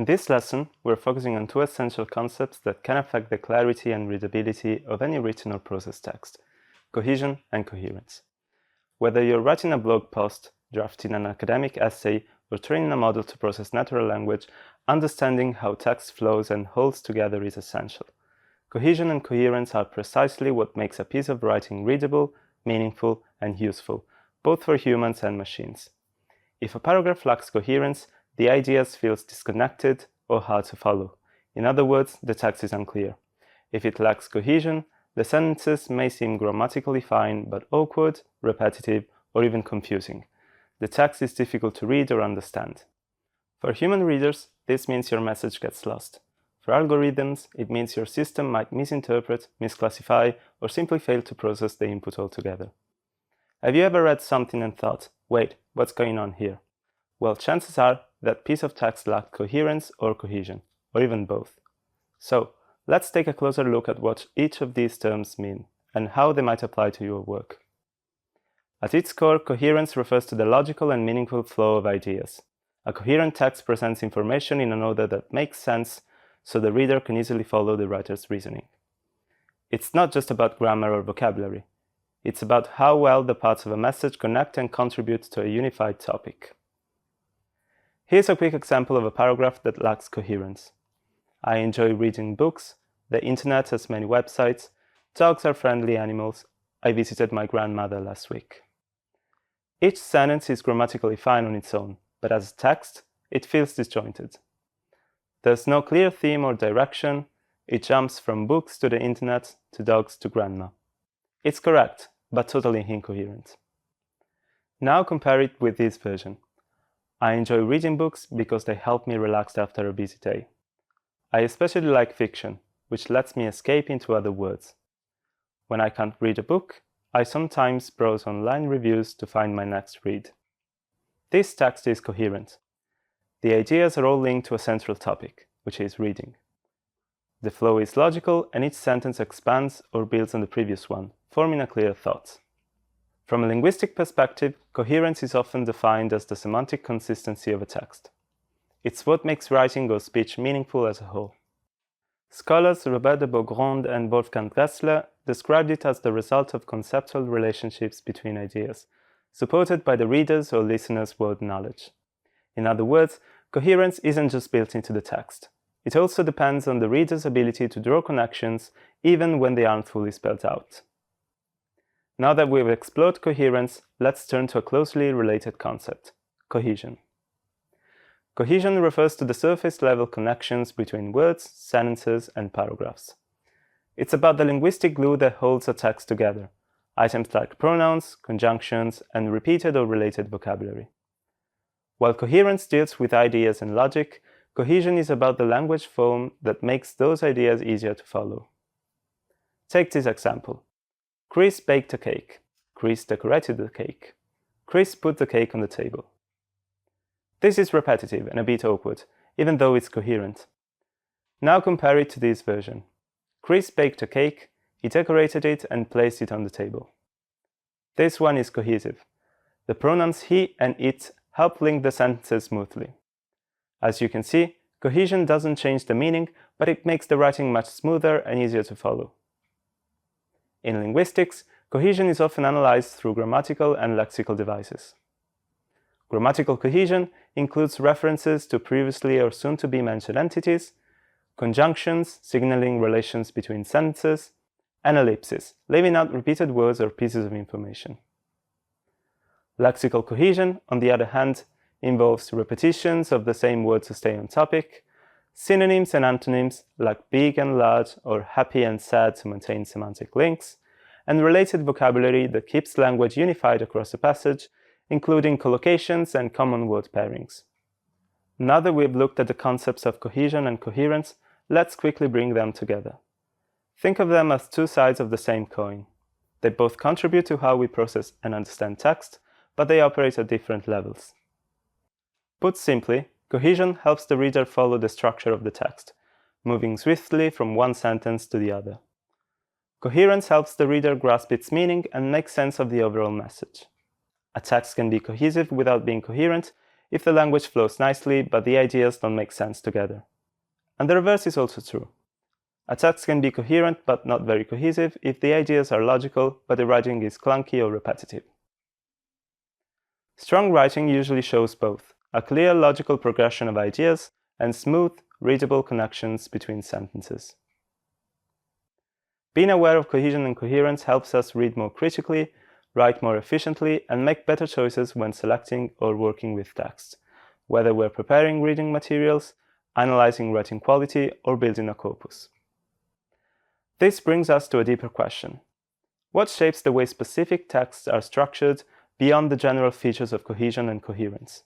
In this lesson, we're focusing on two essential concepts that can affect the clarity and readability of any written or processed text: cohesion and coherence. Whether you're writing a blog post, drafting an academic essay, or training a model to process natural language, understanding how text flows and holds together is essential. Cohesion and coherence are precisely what makes a piece of writing readable, meaningful, and useful, both for humans and machines. If a paragraph lacks coherence, the ideas feel disconnected or hard to follow. In other words, the text is unclear. If it lacks cohesion, the sentences may seem grammatically fine but awkward, repetitive, or even confusing. The text is difficult to read or understand. For human readers, this means your message gets lost. For algorithms, it means your system might misinterpret, misclassify, or simply fail to process the input altogether. Have you ever read something and thought, wait, what's going on here? Well, chances are that piece of text lacked coherence or cohesion, or even both. So, let's take a closer look at what each of these terms mean, and how they might apply to your work. At its core, coherence refers to the logical and meaningful flow of ideas. A coherent text presents information in an order that makes sense, so the reader can easily follow the writer's reasoning. It's not just about grammar or vocabulary. It's about how well the parts of a message connect and contribute to a unified topic. Here's a quick example of a paragraph that lacks coherence. I enjoy reading books, the internet has many websites, dogs are friendly animals, I visited my grandmother last week. Each sentence is grammatically fine on its own, but as a text, it feels disjointed. There's no clear theme or direction, it jumps from books to the internet to dogs to grandma. It's correct, but totally incoherent. Now compare it with this version. I enjoy reading books because they help me relax after a busy day. I especially like fiction, which lets me escape into other worlds. When I can't read a book, I sometimes browse online reviews to find my next read. This text is coherent. The ideas are all linked to a central topic, which is reading. The flow is logical and each sentence expands or builds on the previous one, forming a clear thought. From a linguistic perspective, coherence is often defined as the semantic consistency of a text. It's what makes writing or speech meaningful as a whole. Scholars Robert de Beaugrand and Wolfgang Dressler described it as the result of conceptual relationships between ideas, supported by the reader's or listener's word knowledge. In other words, coherence isn't just built into the text. It also depends on the reader's ability to draw connections even when they aren't fully spelled out. Now that we've explored coherence, let's turn to a closely related concept: cohesion. Cohesion refers to the surface-level connections between words, sentences, and paragraphs. It's about the linguistic glue that holds a text together, items like pronouns, conjunctions, and repeated or related vocabulary. While coherence deals with ideas and logic, cohesion is about the language form that makes those ideas easier to follow. Take this example. Chris baked a cake. Chris decorated the cake. Chris put the cake on the table. This is repetitive and a bit awkward, even though it's coherent. Now compare it to this version. Chris baked a cake, he decorated it and placed it on the table. This one is cohesive. The pronouns he and it help link the sentences smoothly. As you can see, cohesion doesn't change the meaning, but it makes the writing much smoother and easier to follow. In linguistics, cohesion is often analyzed through grammatical and lexical devices. Grammatical cohesion includes references to previously or soon-to-be mentioned entities, conjunctions signaling relations between sentences, and ellipses, leaving out repeated words or pieces of information. Lexical cohesion, on the other hand, involves repetitions of the same word to stay on topic, synonyms and antonyms like big and large or happy and sad to maintain semantic links, and related vocabulary that keeps language unified across the passage, including collocations and common word pairings. Now that we've looked at the concepts of cohesion and coherence, let's quickly bring them together. Think of them as two sides of the same coin. They both contribute to how we process and understand text, but they operate at different levels. Put simply, cohesion helps the reader follow the structure of the text, moving swiftly from one sentence to the other. Coherence helps the reader grasp its meaning and make sense of the overall message. A text can be cohesive without being coherent if the language flows nicely but the ideas don't make sense together. And the reverse is also true. A text can be coherent but not very cohesive if the ideas are logical but the writing is clunky or repetitive. Strong writing usually shows both a clear logical progression of ideas and smooth, readable connections between sentences. Being aware of cohesion and coherence helps us read more critically, write more efficiently, and make better choices when selecting or working with text, whether we're preparing reading materials, analyzing writing quality, or building a corpus. This brings us to a deeper question. What shapes the way specific texts are structured beyond the general features of cohesion and coherence?